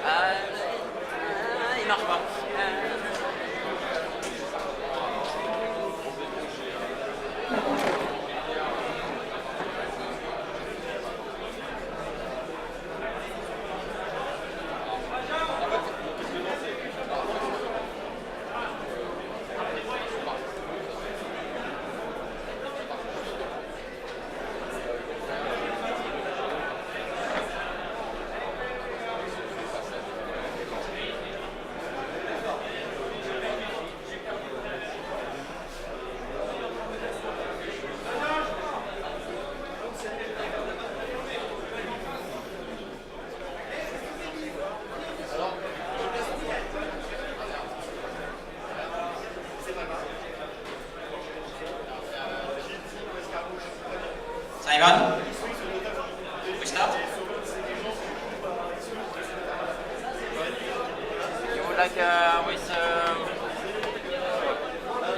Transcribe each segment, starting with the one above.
Il marche pas. Simon, we start.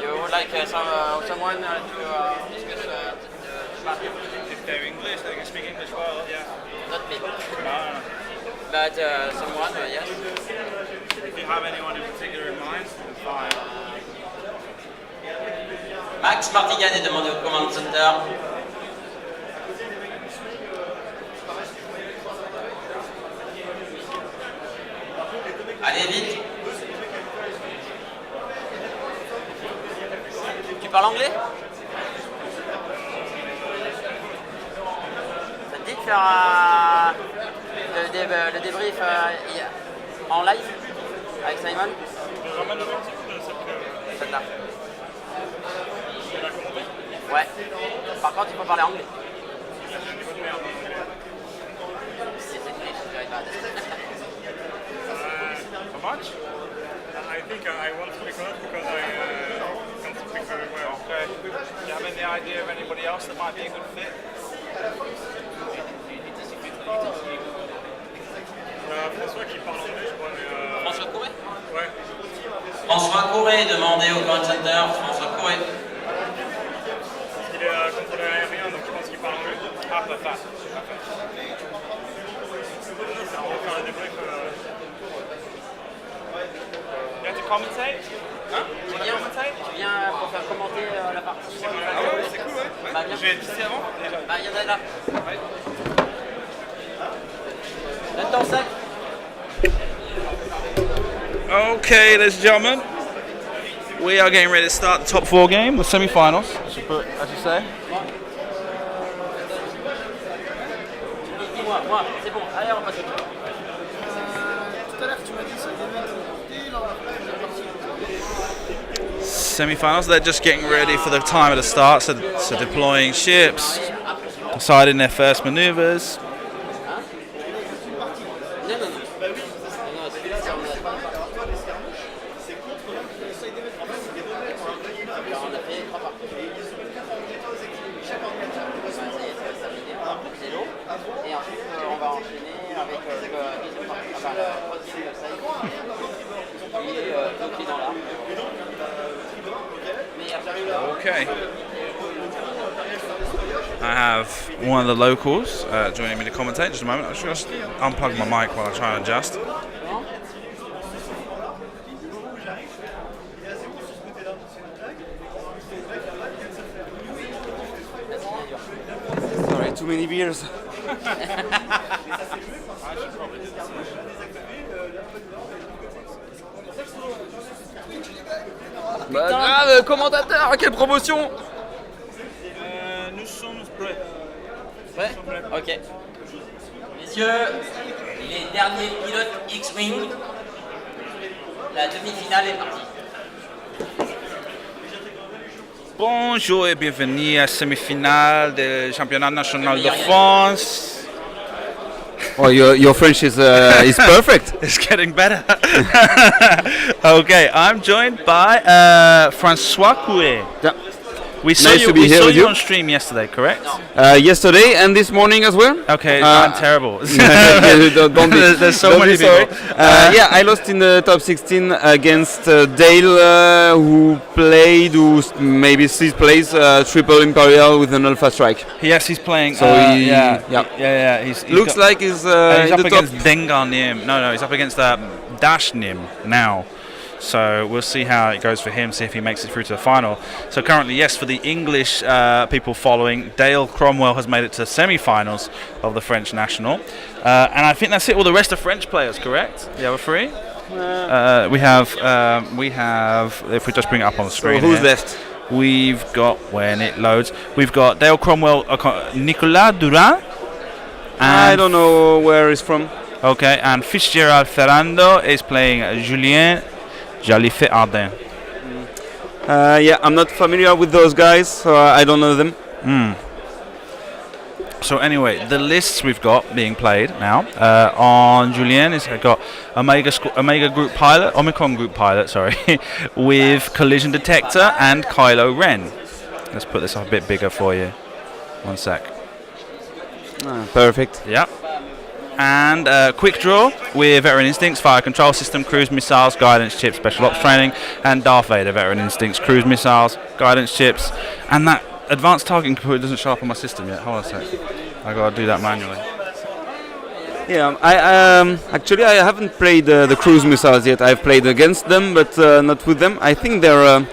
You would like someone to discuss the matter? If they're English, they can speak English well, yeah. Not me. No. But someone, yes. If you have anyone in particular in mind, then fine. Max Martigan est demandé au Command Center. Allez, vite. Tu parles anglais? Ça te dit de faire le débrief en live avec Simon? Ça te l'a. Ouais. Par contre, il faut parler anglais. C'est English, very bad. How much? I think I want to speak English because I can speak very well. Okay. Do you have any idea of anybody else that might be a good fit? François qui parle anglais, je crois. François Courret? Ouais. François Courret demandé au Command Center. François Courret. Il est contrôleur aérien, donc je pense qu'il parle anglais. Ah, parfait. On va faire le débrief. You have to commentate? Hein? Tu viens pour faire commenter la partie. Ah ouais, c'est cool, ouais. Bah, viens. J'ai été ici avant déjà. Bah, il y en a là. Ouais. Donne ton sac. Okay, ladies and gentlemen, we are getting ready to start the top four game, the semi-finals, as you say. Dis-moi, moi, c'est bon. Allez, on passe au truc. Tout à l'heure, tu m'as dit ça débute dans la Semi-finals, they're just getting ready for the time of the start, so deploying ships, deciding their first maneuvers. Non, non, non. Non, celui-là, c'est en a. Alors, on a fait 3 parties. Ça y est, ça va terminer. On a bouclé l'eau. Et ensuite, on va enchaîner avec la deuxième partie. Enfin, la troisième side. Qui est bloqué dans l'arbre. Okay. I have one of the locals joining me to commentate. Just a moment. I'll just unplug my mic while I try and adjust. Sorry, too many beers. Bah, grave, commentateur, quelle promotion! Nous sommes prêts. Ouais? Ok. Messieurs, les derniers pilotes X-Wing. La demi-finale est partie. Bonjour et bienvenue à la semi-finale du Championnat national de France. Oh, your French is perfect. It's getting better. Okay, I'm joined by François Couet. Yeah. We saw Nice you, to be we here saw with you you. on stream yesterday, correct? Yesterday and this morning as well. Okay, Uh, I'm terrible. don't be, There's so don't many be sorry. people. Yeah, I lost in the top 16 against Dale, who played, maybe still plays triple imperial with an alpha strike. Yes, he's playing. So yeah. He's Looks like he's he's in up the top. against Dengar Nim. No, he's up against Dash Nim now. So we'll see how it goes for him, see if he makes it through to the final. So currently, yes, for the English people following, Dale Cromwell has made it to the semi-finals of the French National. And I think that's it. All the rest are French players, correct? The other three? We have, if we just bring it up on the screen. So who's here, left? We've got, when it loads, we've got Dale Cromwell, Nicolas Duran. I don't know where he's from. Okay, and Fitzgerald Ferrando is playing Julien Jalliffier-Ardent. Yeah, I'm not familiar with those guys, so I don't know them. So anyway, the lists we've got being played now on Julien is got Omega Group Pilot, Omicron Group Pilot, sorry, with Collision Detector and Kylo Ren. Let's put this up a bit bigger for you. One sec. Perfect. Yep. And Quick Draw with Veteran Instincts, Fire Control System, Cruise Missiles, Guidance Chips, Special Ops Training, and Darth Vader, Veteran Instincts, Cruise Missiles, Guidance Chips, and that Advanced Targeting Computer doesn't show up on my system yet. Hold on a sec. I gotta do that manually. Yeah, actually I haven't played the cruise missiles yet. I've played against them, but not with them. I think they're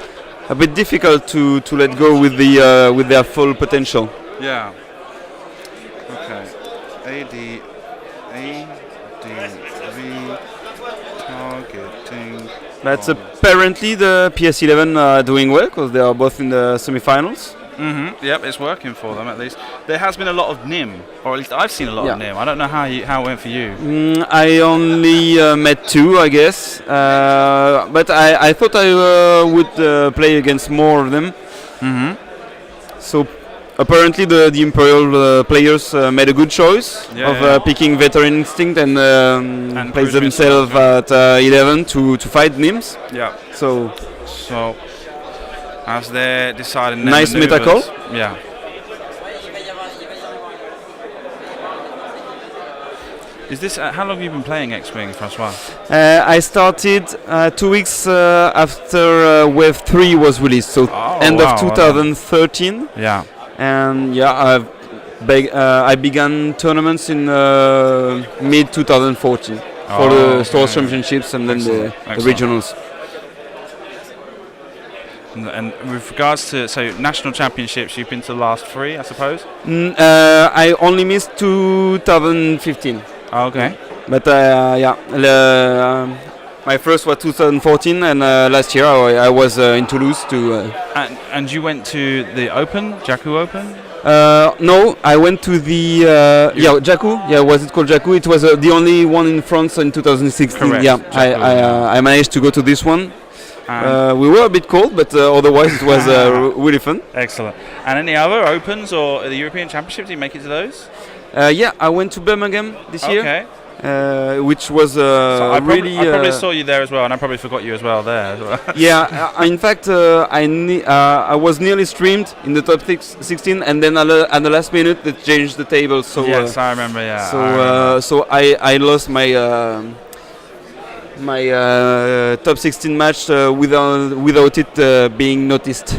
a bit difficult to let go with their full potential. Yeah. Okay. ADV targeting. But apparently the PS11 are doing well because they are both in the semi-finals. Yep, it's working for them at least. There has been a lot of NIM, or at least I've seen a lot of NIM. I don't know how it went for you. I only met two, I guess, but I thought I would play against more of them. So apparently the Imperial players made a good choice of picking Veteran Instinct and place themselves at 11 to fight NIMs. Yeah. So as they're deciding nice meta call. Yeah. Is this how long have you been playing X-Wing, Francois? I started 2 weeks after Wave 3 was released, so end of 2013. Yeah. And yeah, I began tournaments in mid 2014 for the Stores Championships and then the regionals. And with regards to national championships, you've been to the last three, I suppose. I only missed 2015. Okay. But my first was 2014, and last year I was in Toulouse to. And you went to the Open, Jakku Open? No, I went to the Jakku. Yeah, was it called Jakku? It was the only one in France in 2016. Correct. Yeah, Jakku, I managed to go to this one. We were a bit cold, but otherwise it was really fun. Excellent. And any other Opens or the European Championships? Did you make it to those? Yeah, I went to Birmingham this year. Okay. Which was I really. I probably saw you there as well, and I probably forgot you as well there. As well. Yeah, in fact, I was nearly streamed in the top 16, and then at the last minute they changed the table. So yes, I remember. Yeah. So I lost my top 16 match without it being noticed,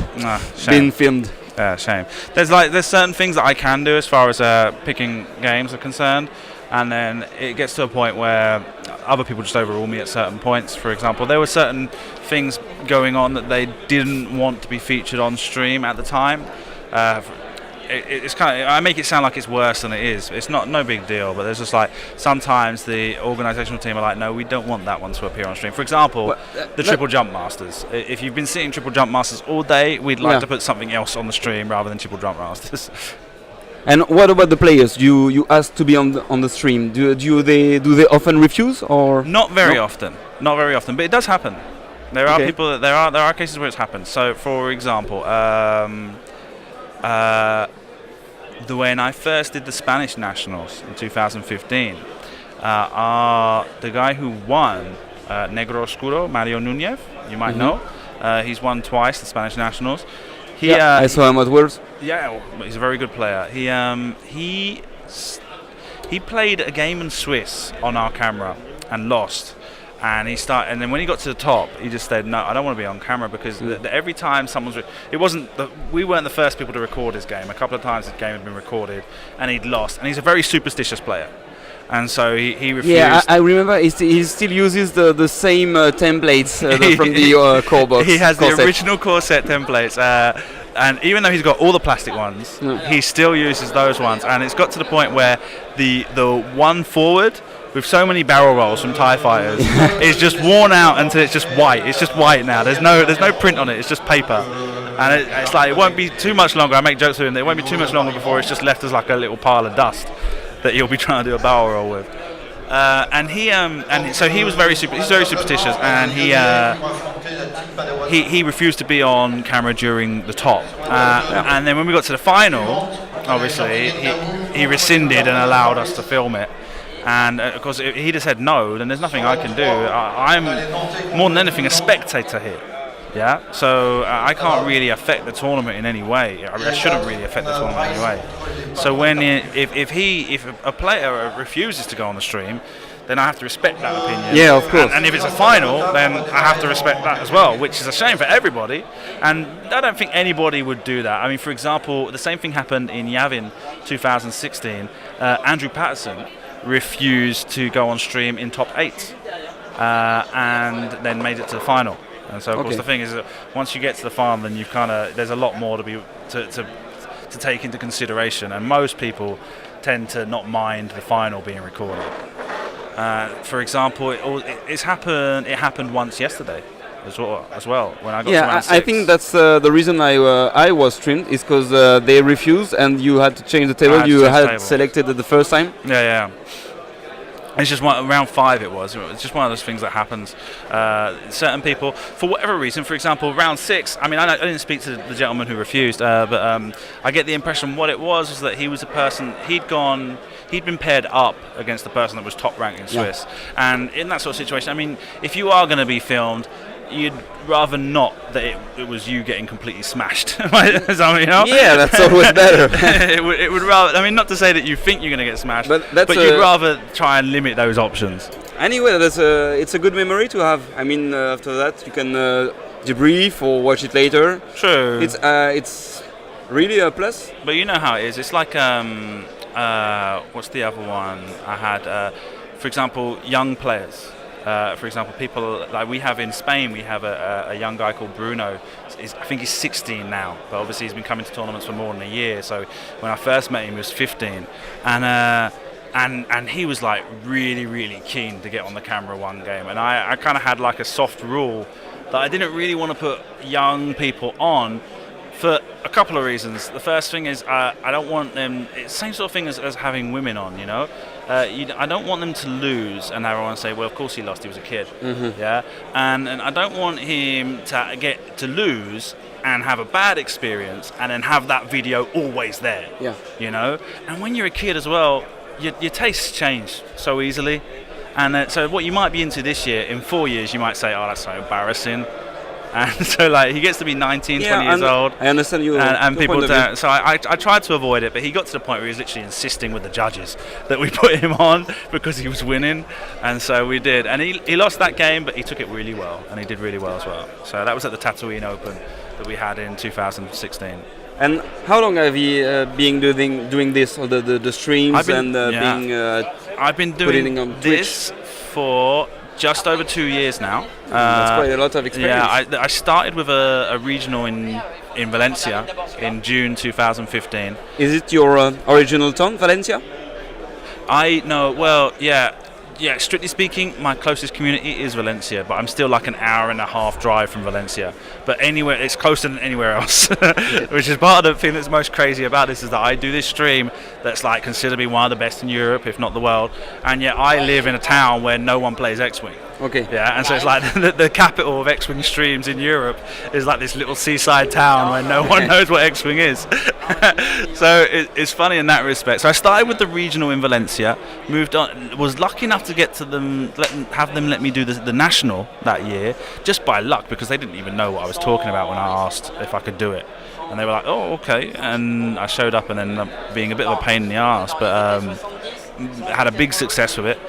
being filmed. Shame. There's certain things that I can do as far as picking games are concerned, and then it gets to a point where other people just overrule me at certain points. For example, there were certain things going on that they didn't want to be featured on stream at the time. It's kind of, I make it sound like it's worse than it is. It's no big deal, but there's just like sometimes the organisational team are like, no, we don't want that one to appear on stream. For example, the Triple Jump Masters. If you've been seeing Triple Jump Masters all day, we'd like to put something else on the stream rather than Triple Jump Masters. And what about the players? You asked to be on the stream. Do they often refuse or not very often? Not very often, but it does happen. There are people there are cases where it's happened. So, for example, when I first did the Spanish Nationals in 2015, the guy who won, Negro Oscuro, Mario Núñez, you might know, he's won twice the Spanish Nationals. I saw him at Worlds. Yeah, well, he's a very good player. He played a game in Swiss on our camera and lost. And then when he got to the top, he just said, "No, I don't want to be on camera because every time we weren't the first people to record his game. A couple of times his game had been recorded, and he'd lost. And he's a very superstitious player, and so he refused." Yeah, I remember he still uses the same templates from the core box. He has core the set. original core set templates. And even though he's got all the plastic ones, he still uses those ones. And it's got to the point where the one forward with so many barrel rolls from TIE fighters is just worn out until it's just white. It's just white now. There's no print on it. It's just paper. And it's like it won't be too much longer. I make jokes with him. It won't be too much longer before it's just left as like a little pile of dust that he'll be trying to do a barrel roll with. So he was he's very superstitious, and he refused to be on camera during the top. And then when we got to the final, obviously he rescinded and allowed us to film it. And of course, if he'd have said no, then there's nothing I can do. I'm more than anything a spectator here. Yeah, so I can't really affect the tournament in any way. I shouldn't really affect the tournament in any way. So if a player refuses to go on the stream, then I have to respect that opinion. Yeah, of course. And if it's a final, then I have to respect that as well, which is a shame for everybody. And I don't think anybody would do that. I mean, for example, the same thing happened in Yavin 2016. Andrew Patterson refused to go on stream in top 8 and then made it to the final. And so, of course, the thing is that once you get to the final, then there's a lot more to take into consideration, and most people tend to not mind the final being recorded. For example, it happened once yesterday as well when I got to round 6. I think that's the reason I was streamed is because they refused and you had to change the table you had selected at the first time. Yeah. It's just round 5 it was. It's just one of those things that happens. Certain people, for whatever reason, for example, round 6, I mean, I didn't speak to the gentleman who refused, but I get the impression what it was that he was a person, he'd been paired up against the person that was top ranked in Swiss. And in that sort of situation, I mean, if you are going to be filmed, you'd rather not that it was you getting completely smashed. Yeah, that's always better. it would rather. I mean, not to say that you think you're going to get smashed, but you'd rather try and limit those options. Anyway, it's a good memory to have. I mean, after that you can debrief or watch it later. True. It's really a plus. But you know how it is. It's like what's the other one I had? For example, young players. For example, people like we have in Spain, we have a young guy called Bruno. I think he's 16 now, but obviously he's been coming to tournaments for more than a year. So when I first met him, he was 15, and he was like really, really keen to get on the camera one game. And I kind of had like a soft rule that I didn't really want to put young people on for a couple of reasons. The first thing is I don't want them. It's the same sort of thing as having women on, you know. I don't want them to lose and everyone say, well, of course he lost, he was a kid. Mm-hmm. Yeah, and I don't want him to get to lose and have a bad experience and then have that video always there. Yeah, you know. And when you're a kid as well, your tastes change so easily. And so what you might be into this year, in 4 years you might say, oh, that's so embarrassing. And so, like, he gets to be 19, 20 years old. I understand you. And people don't. So I tried to avoid it, but he got to the point where he was literally insisting with the judges that we put him on because he was winning. And so we did. And he lost that game, but he took it really well. And he did really well as well. So that was at the Tatooine Open that we had in 2016. And how long have you been doing this, or the streams I've been doing this for just over 2 years now. That's quite a lot of experience. Yeah, I started with a regional in Valencia in June 2015. Is it your original town, Valencia? Yeah, strictly speaking, my closest community is Valencia, but I'm still like an hour and a half drive from Valencia. But anywhere, it's closer than anywhere else, which is part of the thing that's most crazy about this, is that I do this stream that's like considered to be one of the best in Europe, if not the world, and yet I live in a town where no one plays X-Wing. Okay. Yeah, and so it's like the capital of X-Wing streams in Europe is like this little seaside town where no one knows what X-Wing is. So it's funny in that respect. So I started with the regional in Valencia, moved on, was lucky enough to get to have them let me do the national that year, just by luck, because they didn't even know what I was talking about when I asked if I could do it. And they were like, oh, okay. And I showed up and ended up being a bit of a pain in the arse, but had a big success with it.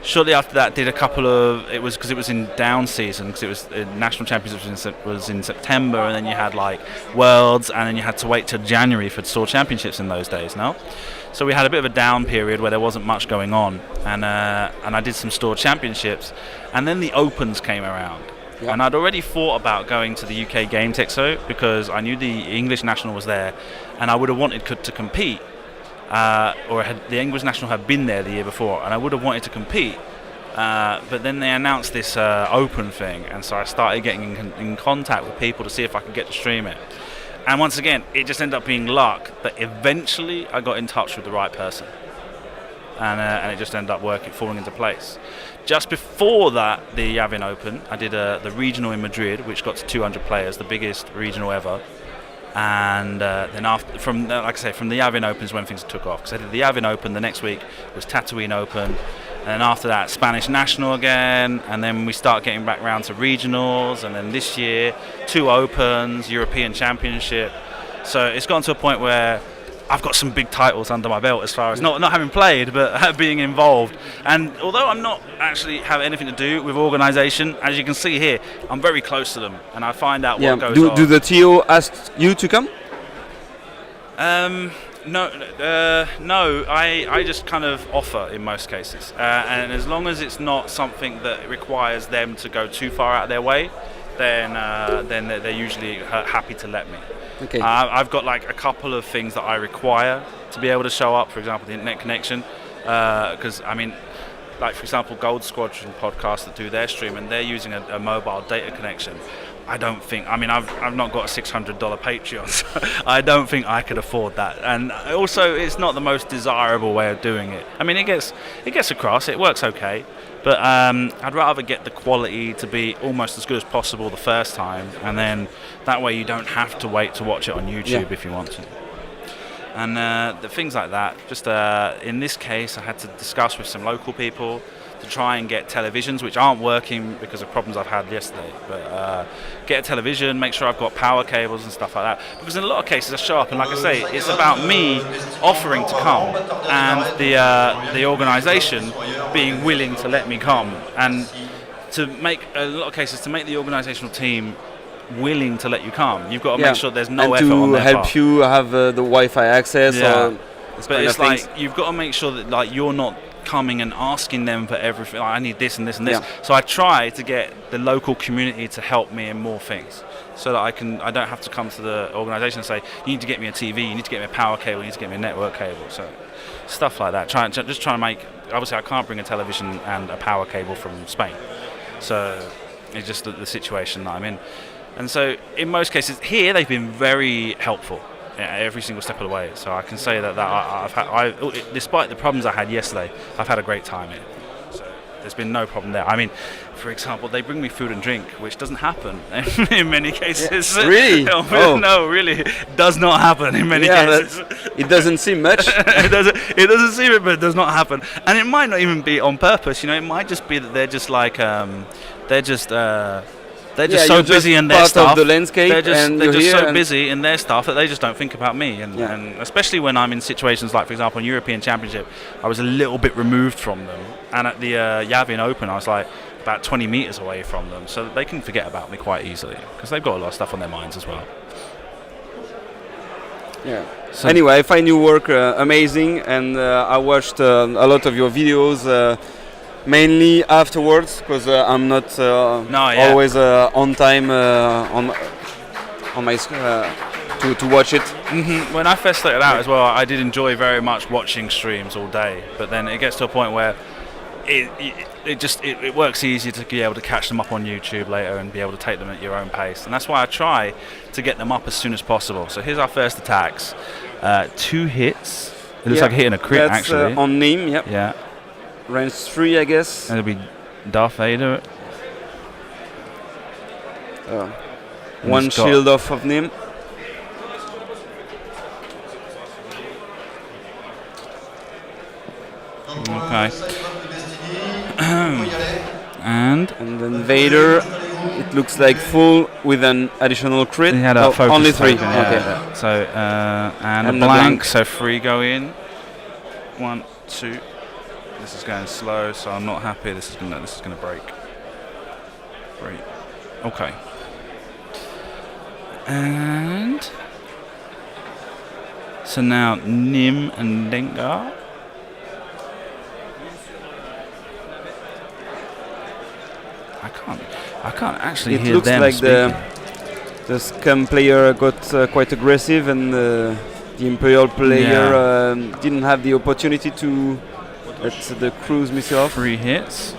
Shortly after that, did a couple of. It was because it was in down season, because it was national championships was in September, and then you had like worlds, and then you had to wait till January for store championships in those days. No, so we had a bit of a down period where there wasn't much going on, and I did some store championships, and then the Opens came around, and I'd already thought about going to the UK Games Expo because I knew the English national was there, and I would have wanted to compete. The English national had been there the year before, and I would have wanted to compete, but then they announced this open thing, and so I started getting in contact with people to see if I could get to stream it. And once again, it just ended up being luck that eventually I got in touch with the right person, and it just ended up falling into place. Just before that, the Yavin Open, I did the regional in Madrid, which got to 200 players, the biggest regional ever. And then from the Yavin Opens when things took off, because I did the Yavin Open, the next week was Tatooine Open, and then after that Spanish National again, and then we start getting back round to regionals, and then this year 2 Opens, European Championship. So it's gotten to a point where I've got some big titles under my belt as far as not having played, but being involved. And although I'm not actually have anything to do with organisation, as you can see here, I'm very close to them, and I find out what goes on. Do the TO ask you to come? No. I just kind of offer in most cases, and as long as it's not something that requires them to go too far out of their way, then they're usually happy to let me. Okay. I've got like a couple of things that I require to be able to show up. For example, the internet connection, because I mean, like for example, Gold Squadron podcast that do their stream, and they're using a mobile data connection. I don't think. I mean, I've not got a $600 Patreon, so I don't think I could afford that. And also, it's not the most desirable way of doing it. I mean, it gets across. It works okay. But I'd rather get the quality to be almost as good as possible the first time, and then that way you don't have to wait to watch it on YouTube if you want to. And the things like that. Just in this case, I had to discuss with some local people to try and get televisions, which aren't working because of problems I've had yesterday. But get a television, make sure I've got power cables and stuff like that. Because in a lot of cases I show up, and like I say, it's about me offering to come and the organisation being willing to let me come. And to make a lot of cases, to make the organisational team willing to let you come, you've got to make sure there's no effort on their part. And to help you have the Wi-Fi access. But it's like you've got to make sure that like you're not coming and asking them for everything. Like, I need this and this and this. So I try to get the local community to help me in more things, so that I don't have to come to the organisation and say, you need to get me a TV, you need to get me a power cable, you need to get me a network cable. So stuff like that. Just trying to make. Obviously, I can't bring a television and a power cable from Spain, so it's just the situation that I'm in. And so in most cases here, they've been very helpful. Every single step of the way, so I can say that despite the problems I had yesterday, I've had a great time here. So there's been no problem there. I mean, for example, they bring me food and drink, which doesn't happen in many cases. Really? No, really, it does not happen in many cases. It doesn't seem much. It doesn't seem it, but it does not happen. And it might not even be on purpose. You know, it might just be that they're just like they're just so busy in their stuff. Of the landscape, they're just so busy in their stuff that they just don't think about me. And especially when I'm in situations like, for example, in European Championship, I was a little bit removed from them. And at the Yavin Open, I was like about 20 meters away from them, so that they can forget about me quite easily because they've got a lot of stuff on their minds as well. Yeah. So anyway, I find your work amazing, and I watched a lot of your videos. Mainly afterwards, because I'm not always on time on my to watch it. Mm-hmm. When I first started out as well, I did enjoy very much watching streams all day. But then it gets to a point where it works easier to be able to catch them up on YouTube later and be able to take them at your own pace. And that's why I try to get them up as soon as possible. So here's our first attacks. 2 hits. It looks like hitting a crit, that's actually. On name, Yeah. Range 3, I guess. And it'll be Darth Vader. One he's got- shield off of Nim. Okay. And then Vader, it looks like full with an additional crit. he had a focus only 3. token, yeah. Okay. So and a And a blank, blank. so 3 go in. 1, 2. This is going slow, so I'm not happy. This is gonna break. 3. Okay. And so now Nim and Dengar. I can't actually It hear looks them like speaking. the Scum player got quite aggressive, and the Imperial player didn't have the opportunity to let the cruise missile off. 3 hits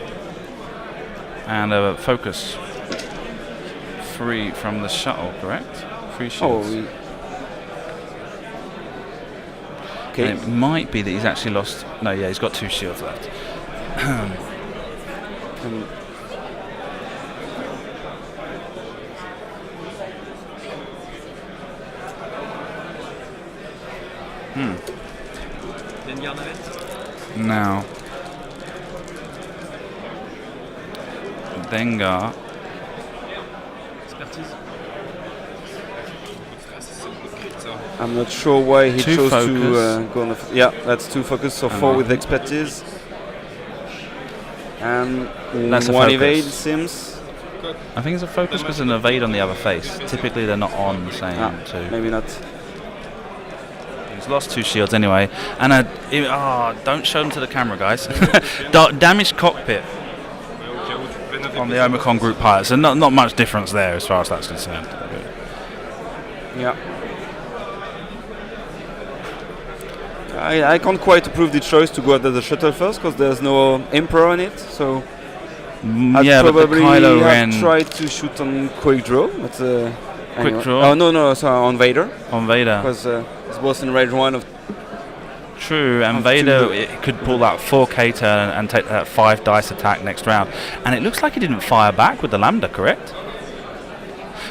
and a focus. 3 from the shuttle, correct? 3 shields. Okay. And it might be that he's actually lost. No, yeah, he's got 2 shields left. Now, Dengar. I'm not sure why he 2 chose focus. to go on the. Yeah, that's 2 focus, so 4 with expertise. And That's a 1 focus. evade, seems. I think it's a focus because an evade on the other face. Typically, they're not on the same 2. Maybe not. He's lost 2 shields anyway. And don't show them to the camera, guys. Damaged cockpit on the Omicron group pilots. So not much difference there as far as that's concerned. Yeah. I can't quite approve the choice to go after the shuttle first because there's no Emperor on it. So I'd Yeah, but the probably Kylo have Ren tried to shoot on quick draw. But, anyway. draw? Oh no, sorry, on Vader. on Vader. Because it's both in range 1 of. True, and of Vader 2. it could pull that 4K turn and take that 5 dice attack next round. And it looks like he didn't fire back with the Lambda, correct?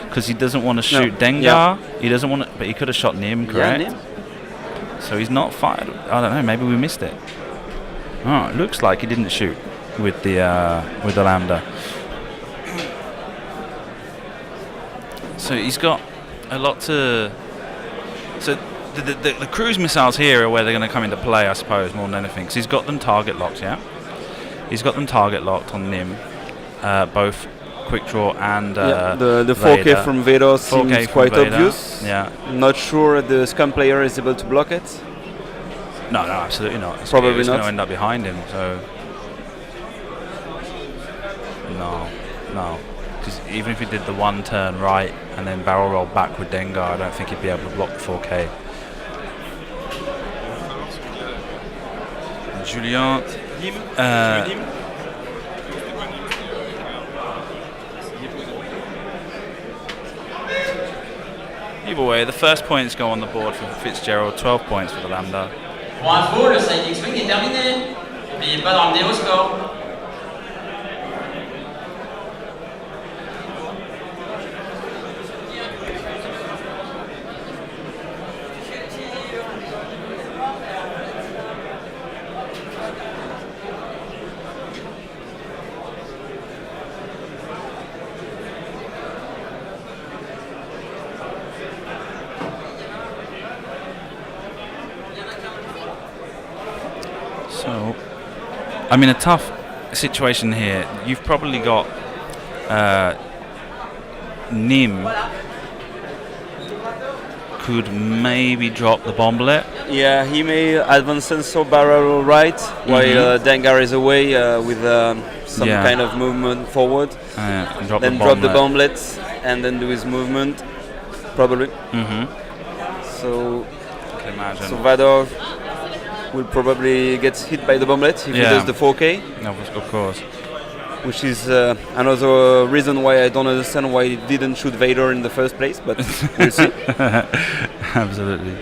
Because he doesn't want to shoot Dengar. Yeah. He doesn't want to, but he could have shot Nim, correct? Yeah, Nim. So he's not fired. I don't know. Maybe we missed it. Oh, it looks like he didn't shoot with the Lambda. So he's got a lot to. So the cruise missiles here are where they're going to come into play, I suppose, more than anything. Because he's got them target locked, yeah. He's got them target locked on Nim, both quick draw and the 4K Vader. from Vader seems 4K from quite Vader. obvious. Yeah. Not sure the Scum player is able to block it. No, absolutely not. It's Probably going not. to end up behind him. So no. Because even if he did the 1 turn right and then barrel roll back with Dengar, I don't think he'd be able to block the 4K. Julien. Either way, the first points go on the board for Fitzgerald, 12 points for the Lambda. Pour info, le side X-Wing est terminé. N'oubliez pas de ramener au score. So, I mean, a tough situation here. You've probably got Nim could maybe drop the bomblet. Yeah, he may advance sensor barrel right while Dengar is away with some kind of movement forward. And drop Then the drop the bomblet. bomblets and then do his movement, probably. So, I can imagine. so Vader will probably get hit by the bomblet if he does the 4K. No, of course. Which is another reason why I don't understand why he didn't shoot Vader in the first place, but we'll see. Absolutely.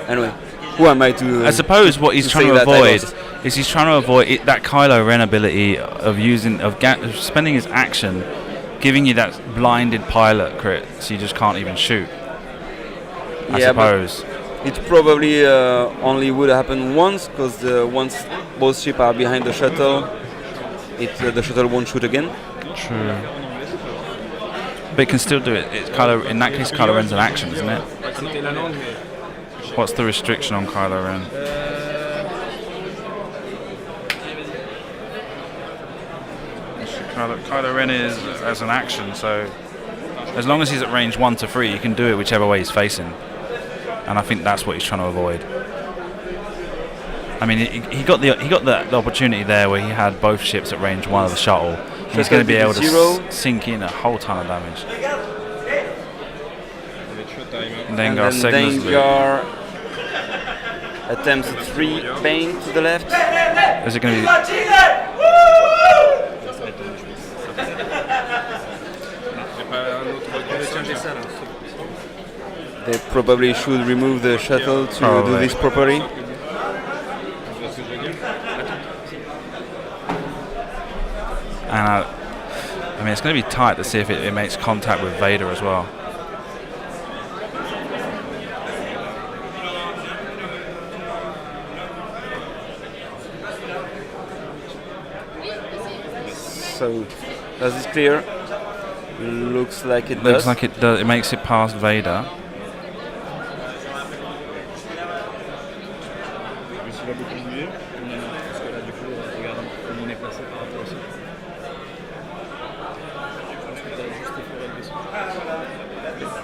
Anyway, who am I to? I suppose what he's to trying say to that I avoid lost? is he's trying to avoid that Kylo Ren ability of spending his action, giving you that blinded pilot crit, so you just can't even shoot. I suppose. It probably only would happen once, because once both ships are behind the shuttle, the shuttle won't shoot again. True. But it can still do it. In that case, Kylo Ren's an action, isn't it? What's the restriction on Kylo Ren? Kylo Ren is as an action, so as long as he's at range 1 to 3, he can do it whichever way he's facing. And I think that's what he's trying to avoid. I mean, he got the opportunity there where he had both ships at range 1 of the shuttle. He's going to be able to sink in a whole ton of damage. And then Dengar attempts a 3 bane to the left. Is it going to be? They probably should remove the shuttle to do this properly. And I mean, it's going to be tight to see if it makes contact with Vader as well. So, does this clear? Looks like it does. Looks like it does. It makes it past Vader.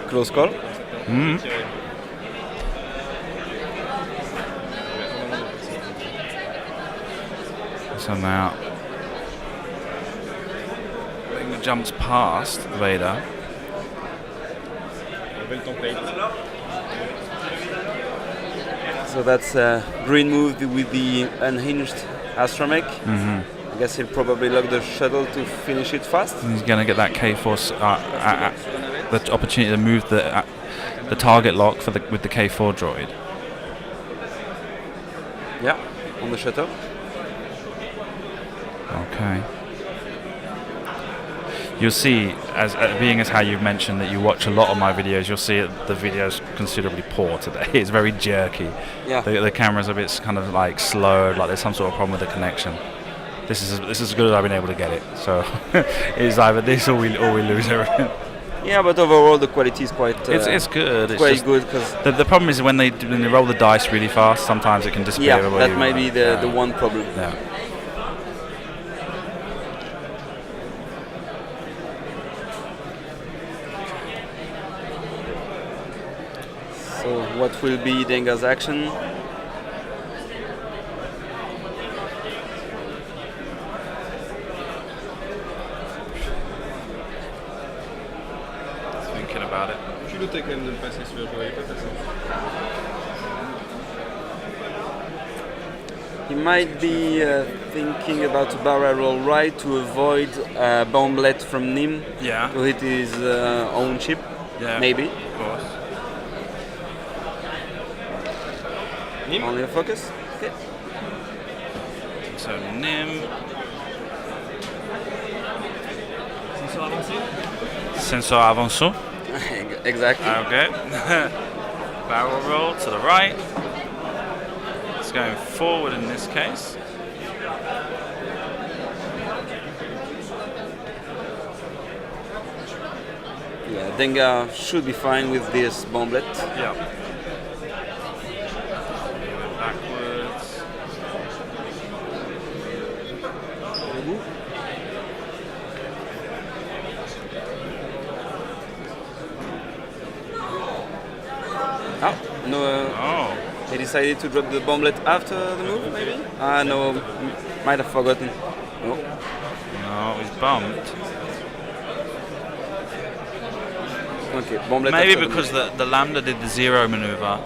Close call. So now jumps past Vader. So that's a green move with the unhinged astromech. I guess he'll probably lock the shuttle to finish it fast. He's going to get that K4, the opportunity to move the target lock with the K4 droid. Yeah, on the shuttle. Okay. You'll see, as how you've mentioned that you watch a lot of my videos, you'll see the video's considerably poor today. It's very jerky. Yeah. The camera's a bit kind of like slowed, like there's some sort of problem with the connection. This is as good as I've been able to get it. So it's either this or we lose everything. Yeah, but overall the quality is quite. It's good. It's quite good because the problem is when they roll the dice really fast, sometimes it can disappear. Yeah, that might be the one problem. Yeah. So what will be Dengar's action? Thinking about it. He might be thinking about a barrel roll right to avoid bomblet from Nim to hit his own ship. Yeah, maybe. Of course. Nim? Only a focus? Okay. So Nim. Sensor avancé. Exactly. Okay. Barrel roll to the right. It's going forward in this case. Yeah, Dengar should be fine with this bomblet. Yeah. Backwards. No. He decided to drop the bomblet after the move, maybe? No, might have forgotten. No, he's bumped. Okay, bomblet. Maybe because the Lambda did the zero maneuver.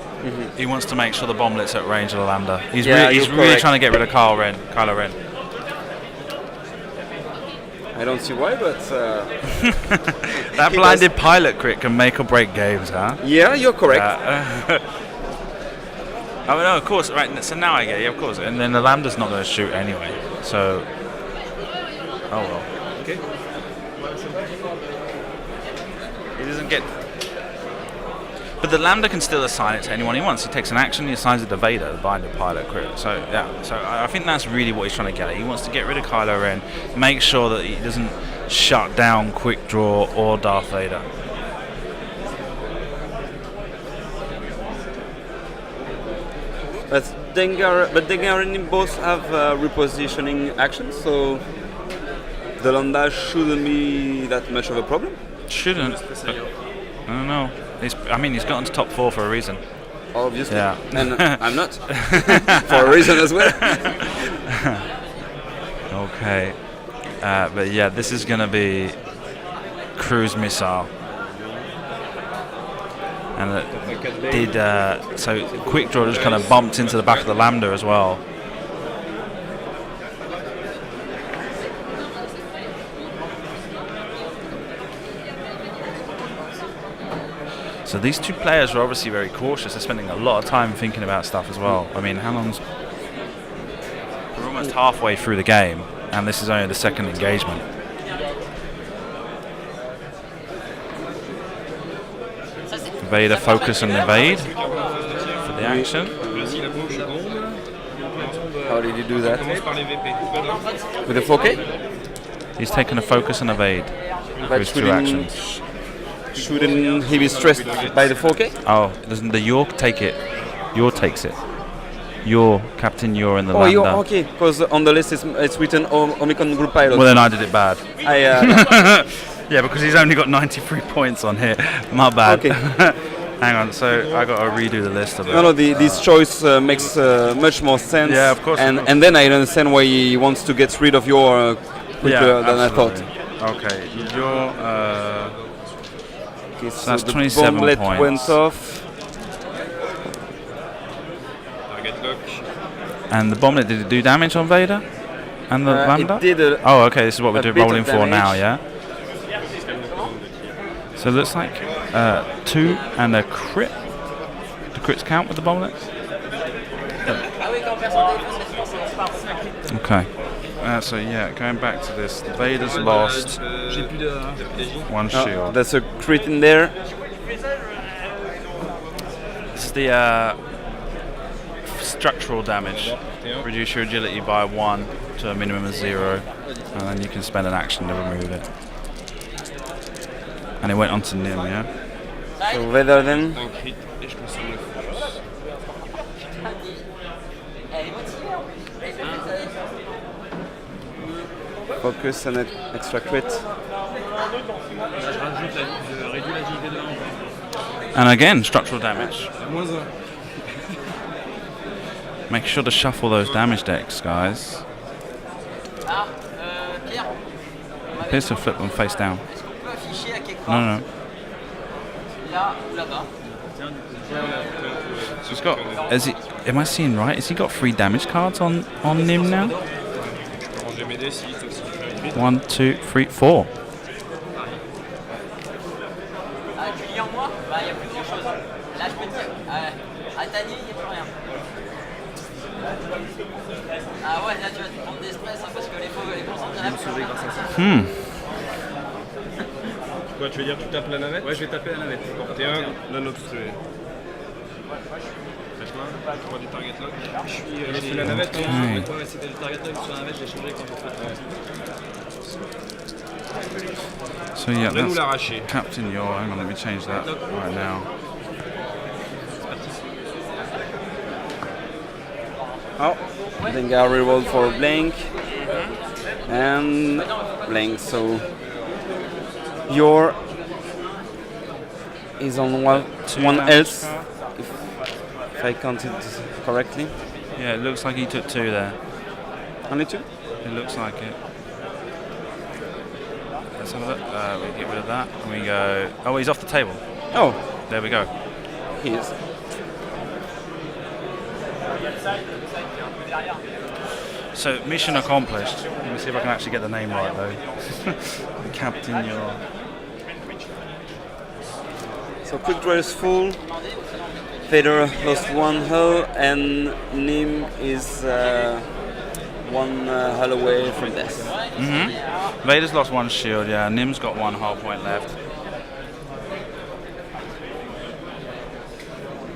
He wants to make sure the bomblet's at range of the Lambda. He's really trying to get rid of Kylo Ren. I don't see why, but that blinded pilot crit can make or break games, huh? Yeah, you're correct. Oh no, of course. Right. So now I get it. Yeah, of course. And then the lambda's not going to shoot anyway. So. Oh well. Okay. He doesn't get. But the lambda can still assign it to anyone he wants. He takes an action, he assigns it to Vader, the binder pilot crit. So yeah. So I think that's really what he's trying to get at. He wants to get rid of Kylo Ren, make sure that he doesn't shut down Quick Draw or Darth Vader. But Dengar and him both have repositioning actions, so the lambda shouldn't be that much of a problem. Shouldn't. But I don't know. He's gotten to top 4 for a reason. Obviously. Yeah. And I'm not. For a reason as well. Okay. But yeah, this is going to be cruise missile. And it did, so Quick Draw just kind of bumped into the back of the lambda as well. So these two players are obviously very cautious. They're spending a lot of time thinking about stuff as well. I mean, we're almost halfway through the game, and this is only the second engagement. Vader focus and evade for the action. How did you do that? With the 4K? He's taken a focus and evade for his two actions. Shouldn't he be stressed by the 4K? Oh, doesn't the York take it? Yor takes it. Yor, Captain Yor in the lambda. Yor, okay, because on the list it's written Omicron Group Pilot. Well, then I did it bad. Yeah, because he's only got 93 points on here. My bad. Okay. Hang on, so I got to redo the list of it. No, this choice makes much more sense. Yeah, of course. And then I understand why he wants to get rid of Yor quicker than absolutely. I thought. Okay, Yor. Okay, so that's the 27 bomblet points. went off. Target lock. And the bomblet, did it do damage on Vader? And the lambda? It did oh, okay, this is what we're rolling for now, yeah? So it looks like 2 and a crit. Do crits count with the bomblet? Okay. So yeah, going back to this, Vader's lost 1 shield. That's a crit in there. This is the structural damage. Reduce your agility by 1 to a minimum of 0, and then you can spend an action to remove it. And it went on to Nim, yeah? So Vader then. Focus and extra crit. And again, structural damage. Make sure to shuffle those damage decks, guys. Appears to flip them face down. No. So he's got. Am I seeing right? Has he got 3 damage cards on Nim now? 1, 2, 3, 4. Julien, moi, il n'y a plus grand chose. Là, je peux te dire, à Tani, il n'y a plus rien. Ah ouais, là, tu vas te prendre des stress parce que les concentres, il y en a plus. Quoi, tu veux dire tu tapes la navette? Ouais, je vais taper la navette. T1, non-obstrué. Tu prends du target lock. Je suis sur la navette. Ouais, c'était le target lock sur la navette, j'ai changé quand j'ai fait. So yeah, nous l'arracher. Captain Yor. Hang on, let me change that right now. Oh, I think I rerolled for blank and blank. So Yor is on one else, if I counted correctly. Yeah, it looks like he took 2 there. Only 2? It looks like it. Let's have a look. We get rid of that. And we go. Oh, he's off the table. Oh, There we go. he is. So mission accomplished. Let me see if I can actually get the name right though. Captain Yor. So quick draw is full. Vader lost one hull, and Nim is one hull away from death. Vader's lost one shield, yeah. Nim's got one hull point left.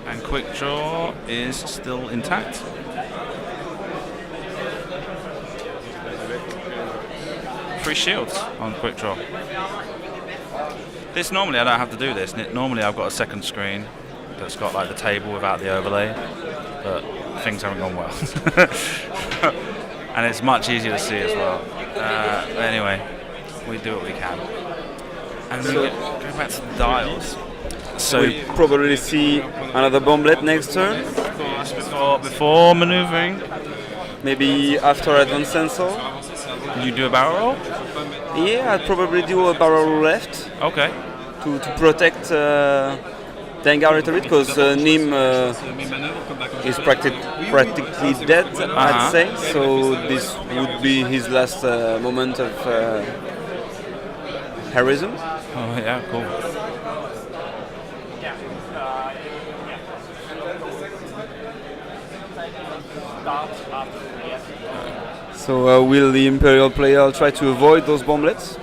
And Quick Draw is still intact. Three shields on Quick Draw. This normally I don't have to do this. Normally I've got a second screen that's got like the table without the overlay, but things haven't gone well. And it's much easier to see as well. Anyway, we do what we can. And then go back to the dials. So we probably see another bomblet next turn. Before maneuvering, maybe after advanced sensor. You do a barrel roll? Yeah, I'd probably do a barrel roll left. Okay. To protect Dengar a little bit, because Nim is practically dead, I'd say. So this would be his last moment of heroism. Oh yeah, cool. So will the Imperial player try to avoid those bomblets?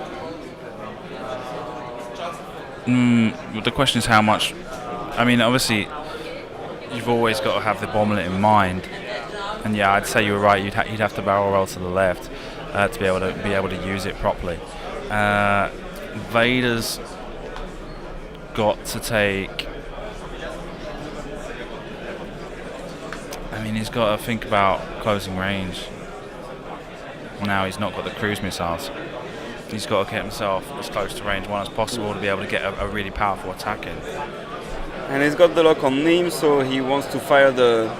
The question is how much. I mean, obviously, you've always got to have the bomblet in mind. And yeah, I'd say you were right. You'd have to barrel roll to the left to be able to use it properly. Vader's got to take. I mean, he's got to think about closing range. Now he's not got the cruise missiles. He's got to get himself as close to range 1 as possible to be able to get a really powerful attack in. And he's got the lock on Nim, so he wants to fire the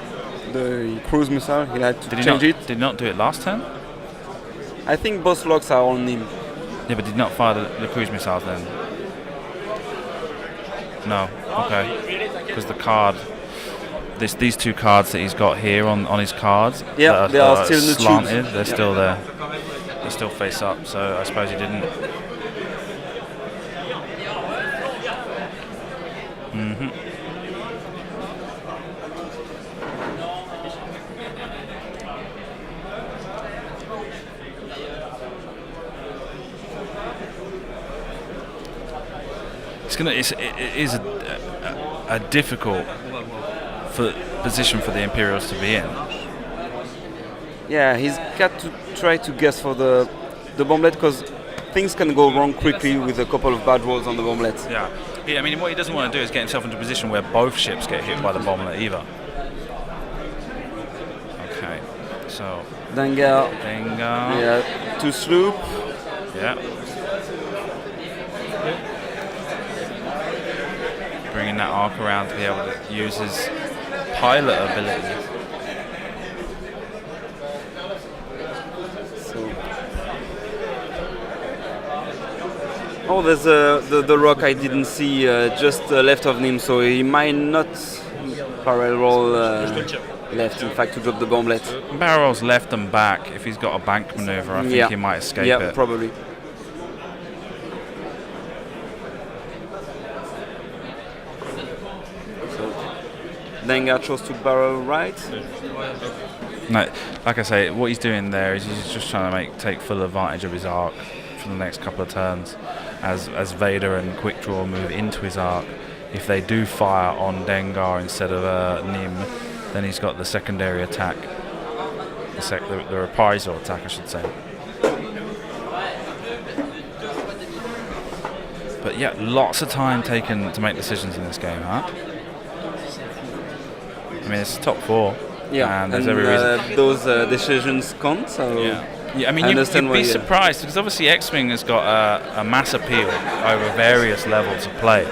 cruise missile. He had to change it. Did not do it last turn? I think both locks are on Nim. Yeah, but did not fire the cruise missiles then? No. Okay. Because the card, these two cards that he's got here on his cards, yeah, they are still slanted. They're still there. They still face up. So I suppose he didn't. It is a difficult position for the Imperials to be in. Yeah, he's got to try to guess for the bomblet, because things can go wrong quickly with a couple of bad rolls on the bomblet. Yeah. I mean, what he doesn't want to do is get himself into a position where both ships get hit by the bomblet either. Okay, so Dengar. Yeah, 2 sloop. Yeah. Bringing that arc around to be able to use his pilot ability. Oh, there's the rock I didn't see just left of him, so he might not barrel roll left, in fact, to drop the bomblet. Barrel rolls left and back. If he's got a bank maneuver, I think he might escape it. Yeah, probably. So, Dengar chose to barrel right. No, like I say, what he's doing there is he's just trying to take full advantage of his arc for the next couple of turns. As Vader and Quick Draw move into his arc, if they do fire on Dengar instead of Nim, then he's got the secondary attack, the reprisal attack, I should say. But yeah, lots of time taken to make decisions in this game, huh? I mean, it's top 4. Yeah, and there's every reason. Those decisions count, so... Yeah, I mean, you'd be surprised, because obviously X-Wing has got a mass appeal over various levels of play.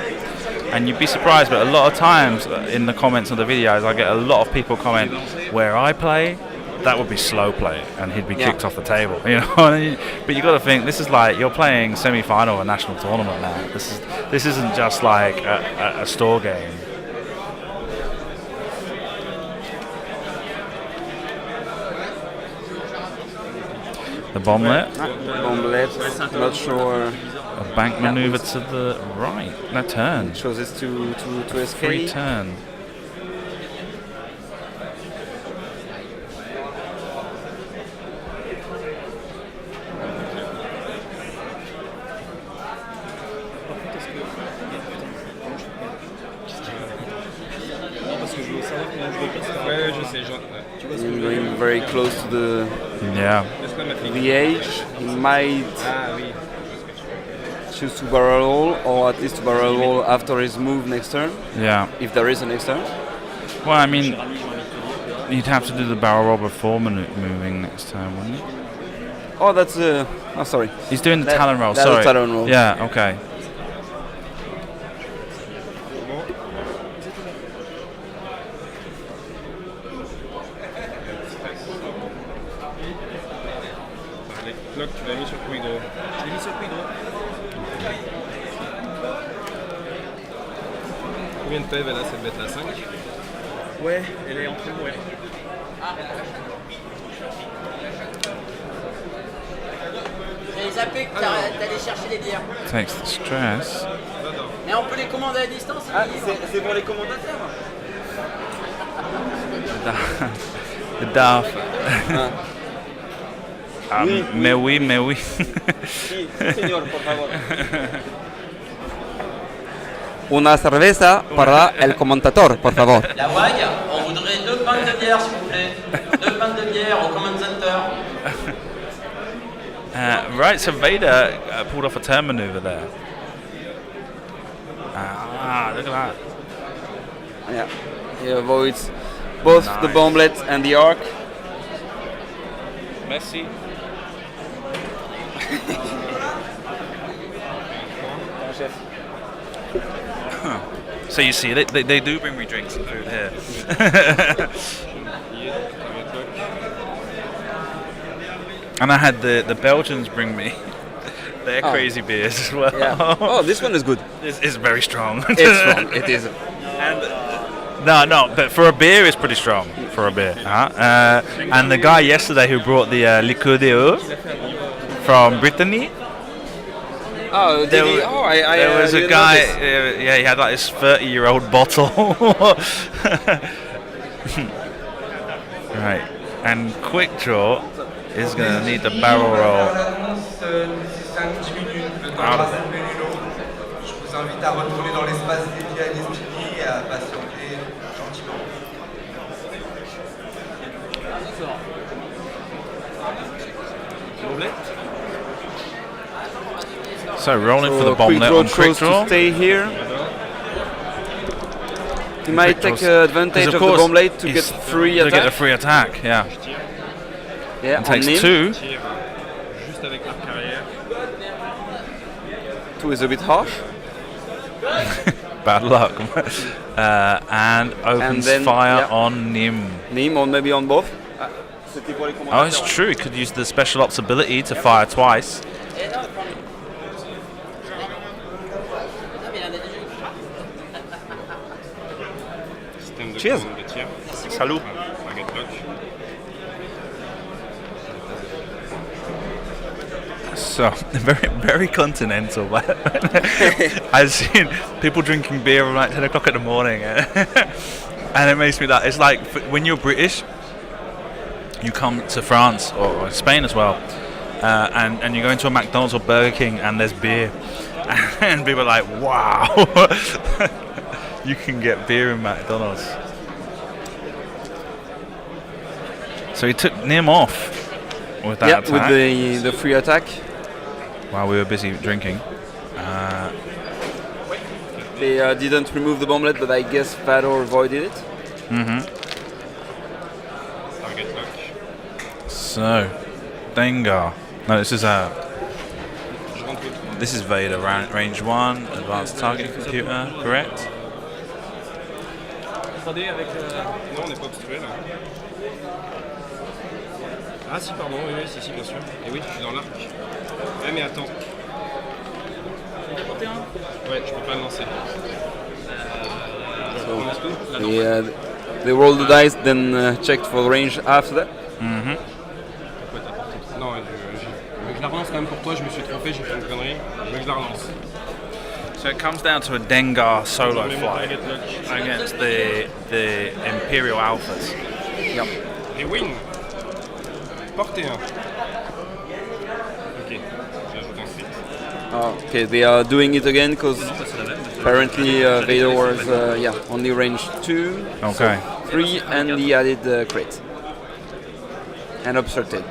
And you'd be surprised, but a lot of times in the comments on the videos, I get a lot of people comment, where I play, that would be slow play, and he'd be kicked off the table. You know, but you got to think, this is like you're playing semi-final of a national tournament now. This isn't just like a store game. The bomblet. Bomblet, not sure. A bank maneuver to the right. That turn. Shows this to escape. Free turn. parce que. Non, parce que je veux savoir comment je le pisse. Ouais, je sais. Tu vois ce que je veux dire. Going very close to Yeah. the edge. He might Ah oui. choose to barrel roll, or at least to barrel roll after his move next turn, Yeah. if there is a next turn. Well, I mean, you'd have to do the barrel roll before moving next time, wouldn't you? Oh, that's oh, sorry. He's doing the talon roll. That's Sorry. a talon roll. Yeah. Okay. Bloc, tu l'as mis sur le coup hydro. Je l'ai mis sur le coup hydro. Combien de PV elle a cette bête là? 5? Ouais, elle est en train de mourir. J'ai zappé que t'allais chercher les bières. Takes the stress. Mais on peut les commander à distance. Ah, c'est pour les commentateurs. The Darth. Oui, Mais oui, mais oui. Sí, señor, por favor. Una cerveza para el comentador, por favor. La WAG, on voudrait 2 pintes de bière s'il vous plaît. 2 pintes de bière au Command Center. Right, so Vader pulled off a turn maneuver there. Look at that. Yeah, he avoids both the Nice. bomblet and the arc. Messi. So you see, they do bring me drinks and food here. And I had the Belgians bring me their crazy beers as well. Yeah. Oh, this one is good. It's very strong. It's strong. It is. No, but for a beer, it's pretty strong. For a beer. And the guy yesterday who brought the liqueur de eau from Brittany. Oh, There was a didn't guy, notice. he had like this 30-year-old bottle. Right, and Quick Draw is going to need the barrel roll. Out of it. Je vous invite à retourner dans l'espace dédié à Destiny et à patienter gentiment. So rolling for the Quick bomblet Draw on Quick chose Draw. to stay here. He might take Draw's- advantage 'cause of the course bomblet to get he's- free to get a attack. free attack, yeah. Yeah, And on takes him. 2. Tire juste avec l'arc arrière. 2 is a bit harsh. Bad luck. And opens then, fire yeah. on Nim. Nim, or maybe on both. Oh, it's true. He could use the special ops ability to fire twice. Système de Cheers. commande de tir. Salut. Target lock. So very continental. But I've seen people drinking beer at like 10 o'clock in the morning, and it makes me laugh. It's like when you're British, you come to France or Spain as well, and you go into a McDonald's or Burger King and there's beer, and people are like, wow, you can get beer in McDonald's. So he took Nim off with that Yeah, attack with the free attack. while we were busy drinking. They didn't remove the bomblet, but I guess Vador avoided it. Target lock. So, Dengar. No, this is Je rentre au this is Vader, range 1, advanced target computer, correct? 3D avec. Non, on n'est pas obstrué là. Ah si, pardon, oui, si, bien sûr. Et oui, je suis dans l'arc. Ouais, mais attends. Ouais, je peux pas le lancer. Je reprends tout. Là, non. They rolled the dice, then checked for the range after that. Pourquoi t'as porté tout? Non, je la relance quand même pour toi, je me suis trompé, j'ai fait une connerie. Je veux que je la relance. So it comes down to a Dengar solo Je mets mon flight target lock. against the Imperial Alphas. Yep. Et win. Portez un. Ok, j'ajoute ensuite. Okay, they are doing it again because apparently Vader was only range 2, Okay. so 3, and he added crit and obstructed.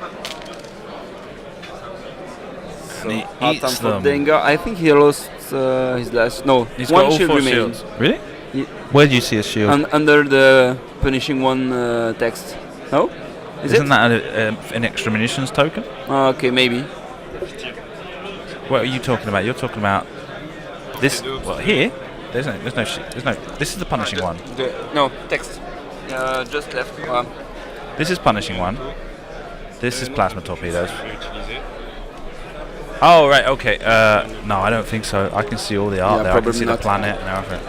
And he Hard eats time for them. Dengar. I think he lost his last. No, He's one got all shield 4 remains. shields. Really? Ye- Where do you see his shield? Under the punishing one text. No? Isn't that an extra munitions token? Okay, maybe. What are you talking about? You're talking about this. Well, here. There's no shit. This is the punishing one. No, text. Just left. This is punishing one. This is plasma torpedoes. Oh right, okay. No, I don't think so. I can see all the art Yeah, there. I can probably see not. the planet and everything.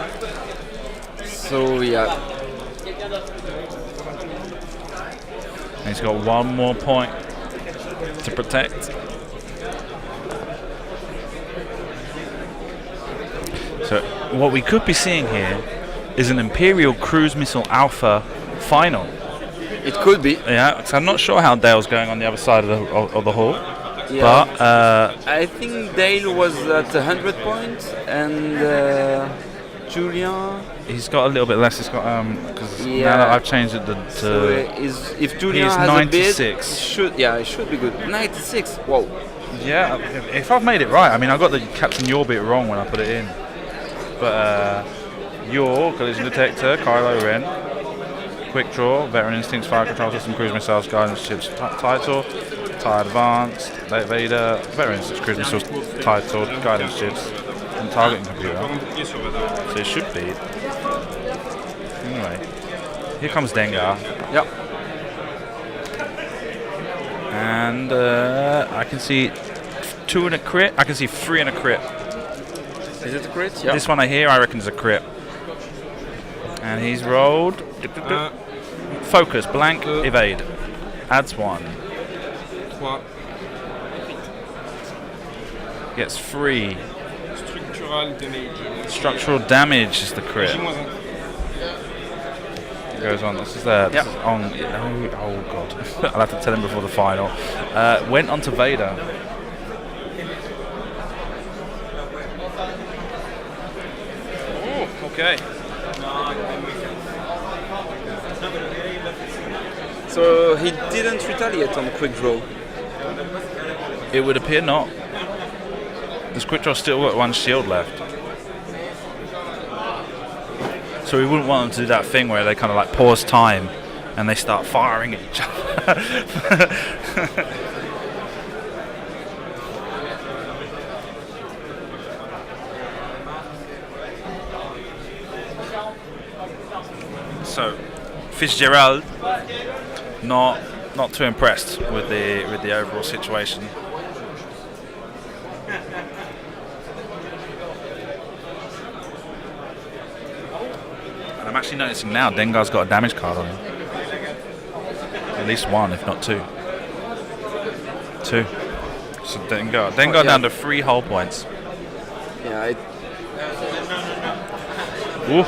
So yeah. And he's got one more point to protect. So what we could be seeing here is an Imperial Cruise Missile Alpha final. It could be. Yeah, 'cause I'm not sure how Dale's going on the other side of the hall. Yeah. But I think Dale was at 100 points and Julien. he's got a little bit less. He's got because now Yeah. that I've changed it So to if Julien he's has 96. a bid, it should be good. 96. Whoa. yeah. If I've made it right, I mean I got the Captain Your bit wrong when I put it in, but Your collision detector, Kylo Ren, quick draw, veteran instincts, fire control system, cruise missiles, guidance ships, title, TIE advanced, Vader, veteran instincts, cruise missiles, title, guidance ships, and targeting computer. So it should be. Anyway, here comes Dengar. Yep. And I can see 2 and a crit. I can see 3 and a crit. Is it a crit? Yeah. This one I hear, I reckon, is a crit. And he's rolled. Focus, blank, evade. Adds 1. Gets 3. Structural damage is the crit. It goes on. This is there. This is on. Oh god. I'll have to tell him before the final. Went on to Vader. Ooh, okay. So he didn't retaliate on quick draw. It would appear not. Does quick draw still got 1 shield left? So we wouldn't want them to do that thing where they kind of like pause time and they start firing at each other. So Fitzgerald not too impressed with the overall situation. And I'm actually noticing now Dengar's got a damage card on him. At least 1, if not 2. 2. So Dengar down to 3 hull points. Yeah, it will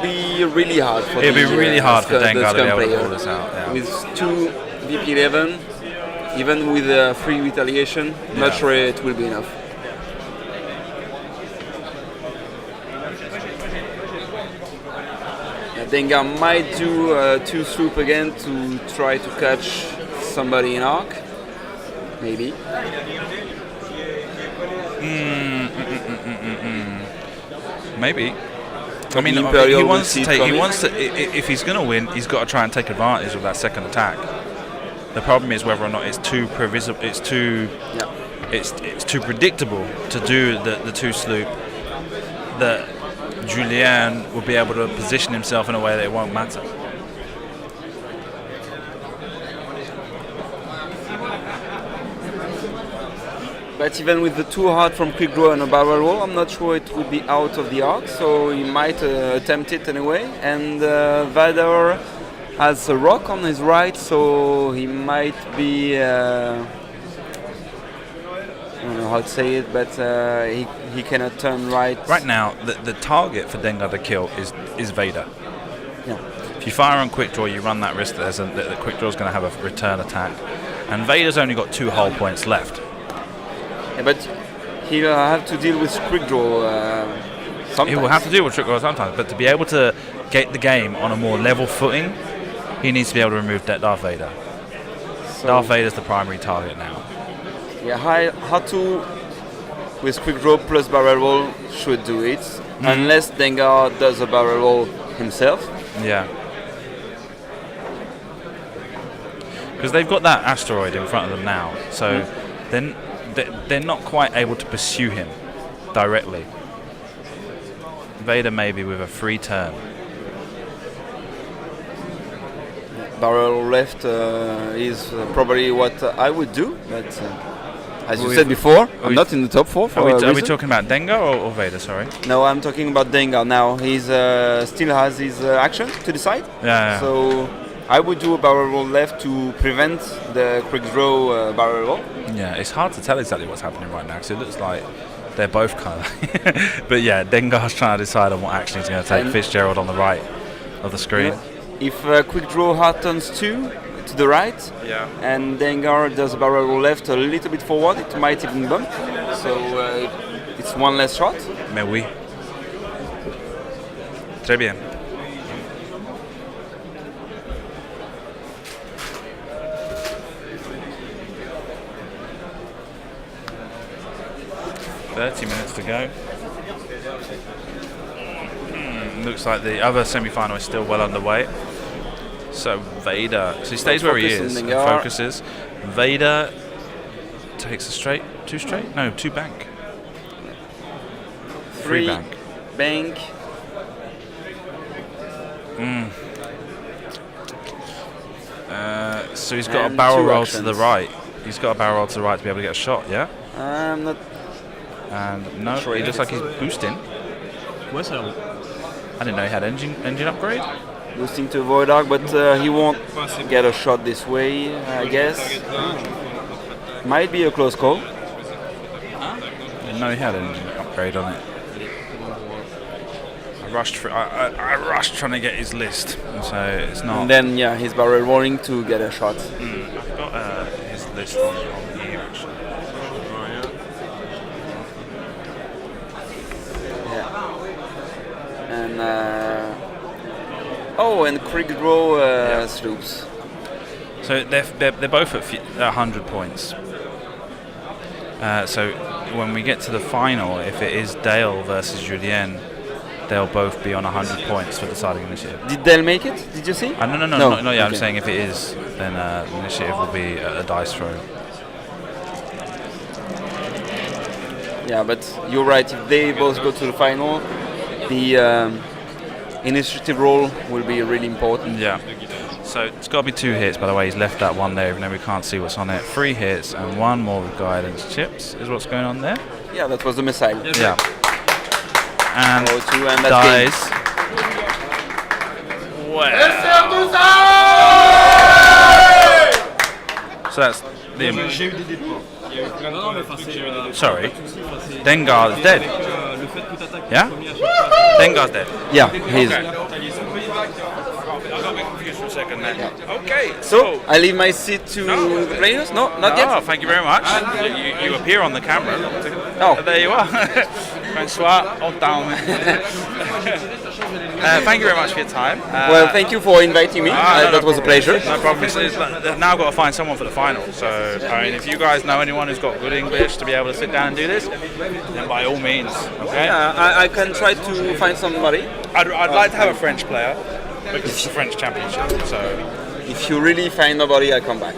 be really hard for It'll be really hard for Dengar to be able to player. pull this out. Yeah. With 2 VP11, even with 3 retaliation, not sure it will be enough. Dengar might do 2 swoop again to try to catch somebody in arc. Maybe. Maybe. I mean, Imperial he wants to will see take. it He coming. wants to. If he's going to win, he's got to try and take advantage of that second attack. The problem is whether or not it's too previsible. It's too. Yeah. It's too predictable to do the 2 sloop. That Julien will be able to position himself in a way that it won't matter. But even with the 2 hard from quick draw and a barrel roll, I'm not sure it would be out of the arc, so he might attempt it anyway. And Vader has a rock on his right, so he might be. I don't know how to say it, but he cannot turn right. Right now, the target for Dengar to kill is Vader. Yeah. If you fire on quick draw, you run that risk that the quick draw is going to have a return attack, and Vader's only got 2 hull points left. Yeah, but he'll have to deal with quick draw sometimes. He will have to deal with trick draw sometimes, but to be able to get the game on a more level footing, he needs to be able to remove Darth Vader. So Darth Vader's the primary target now. yeah, Hatu with quick draw plus barrel roll should do it, unless Dengar does a barrel roll himself. Yeah. Because they've got that asteroid in front of them now, so then they're not quite able to pursue him directly. Vader maybe with a free turn. Barrel left is probably what I would do, but as you said before, I'm not in the top 4 for Are we talking about Dengar or Vader, sorry? No, I'm talking about Dengar now. He's still has his action to decide. Yeah. So I would do a barrel roll left to prevent the quick draw barrel roll. Yeah, it's hard to tell exactly what's happening right now because it looks like they're both kind of. But yeah, Dengar's trying to decide on what action he's going to take. Fitzgerald on the right of the screen. If quick draw hard turns 2 to the right, and Dengar does a barrel roll left a little bit forward, it might even bump. So it's one less shot. Mais oui. Très bien. Minutes to go. Looks like the other semi-final is still well underway. So Vader, so he stays where he is and focuses. Vader takes a straight, 2 straight? No, 2 bank. 3 bank. Bank. So he's got a barrel roll to the right. He's got a barrel roll to the right to be able to get a shot, yeah? I'm not. And no, he looks like he's boosting. Ouais, ça a l'air bon. I didn't know he had engine upgrade. Boosting to Void Arc, but he won't get a shot this way, I guess. Might be a close call. I didn't know he had engine upgrade on it. I rushed trying to get his list, so it's not. And then yeah, he's barrel rolling to get a shot. I've got his list on here actually. And and quick draw sloops. So they're both at 100 points. So when we get to the final, if it is Dale versus Julien, they'll both be on 100 points for deciding initiative. Did Dale make it? Did you see? No. Yeah, okay. I'm saying if it is, then the initiative will be a dice throw. Yeah, but you're right. If they both go to the final, the initiative roll will be really important. Yeah. So it's got to be 2 hits, by the way. He's left that one there, even though we can't see what's on it. 3 hits and 1 more with guidance chips is what's going on there. Yeah, that was the missile. Yeah. And and dies. Well. So that's the. J'ai eu des dés de points. Il y a eu plein de Non, mais enfin, c'est. Sorry. Dengar is dead. Le fait que tu attaques Yeah? premier à chaque fois. Dengar's dead. Yeah, he's. Okay, So I leave my seat to the players. No, not yet. Oh, thank you very much. You appear on the camera. Oh, There you are. Bonsoir. Oh, down. Thank you very much for your time. well, thank you for inviting me. That was a pleasure. No problem. They've now got to find someone for the final. So, I mean, if you guys know anyone who's got good English to be able to sit down and do this, then by all means, okay? I can try to find somebody. I'd like to have a French player because it's the French Championship. So, If you really find nobody, I come back.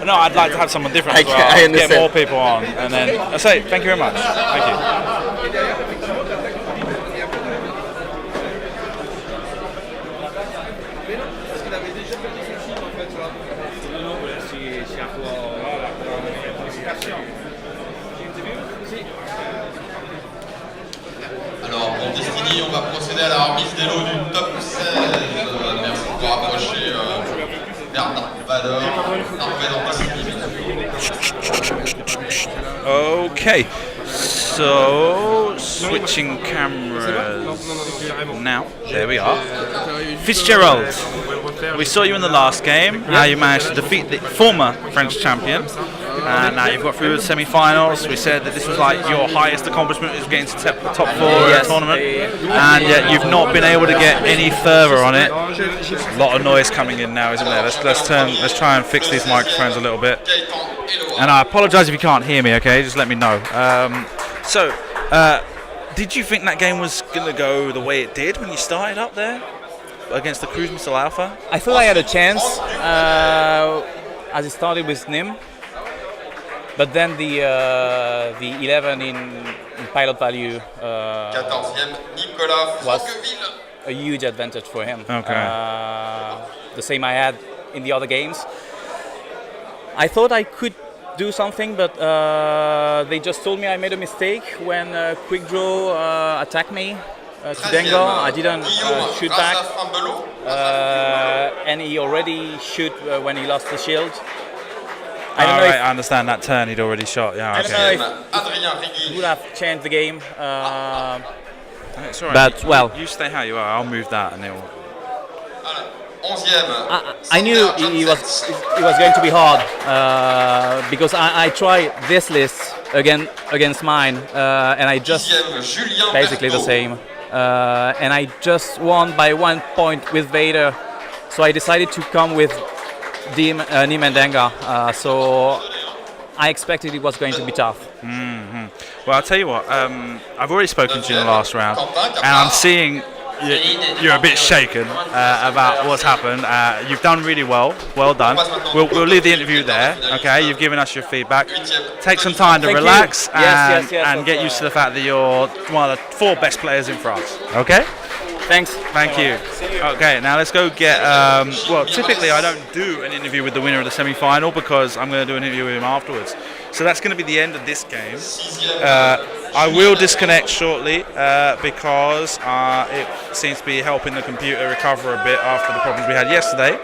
no, I'd like to have someone different as well. I understand. Get more people on, and then I say thank you very much. Thank you. Alors, pour Destiny, on va procéder à la remise des lots du top 16. Merci de vous rapprocher vers Dark Vador. Dark Vador Destiny. Okay, so switching cameras now. There we are. Fitzgerald, we saw you in the last game. How you managed to defeat the former French champion. and now you've got through the semi-finals. We said that this was like your highest accomplishment is getting to the top 4 in the tournament, and yet you've not been able to get any further on it. A lot of noise coming in now, isn't there? Let's try and fix these microphones a little bit. And I apologise if you can't hear me. Okay, just let me know. Did you think that game was going to go the way it did when you started up there against the Cruise Missile Alpha? I thought I had a chance as it started with Nim, but then the 11 in pilot value was a huge advantage for him. Okay. The same I had in the other games. I thought I could do something, but they just told me I made a mistake when Quick Draw attacked me to Dengar. I didn't shoot back, and he already shoot when he lost the shield. I don't know if I understand that turn he'd already shot. Yeah, I okay. don't know if it would have changed the game. It's all right. But well, you stay how you are. I'll move that, and it'll. I knew it was going to be hard because I tried this list against mine, and I just basically the same, and I just won by 1 point with Vader, so I decided to come with Nim and Dengar. So I expected it was going to be tough. Mm-hmm. Well, I'll tell you what. I've already spoken to you in the last round, and I'm seeing. You're a bit shaken about what's happened. You've done really well. Well done. We'll leave the interview there. Okay, you've given us your feedback. Take some time to relax and get used to the fact that you're one of the 4 best players in France. Okay. Thanks. Thank you. Okay, now let's go get. Well, typically I don't do an interview with the winner of the semi-final because I'm going to do an interview with him afterwards. So that's going to be the end of this game. I will disconnect shortly because it seems to be helping the computer recover a bit after the problems we had yesterday.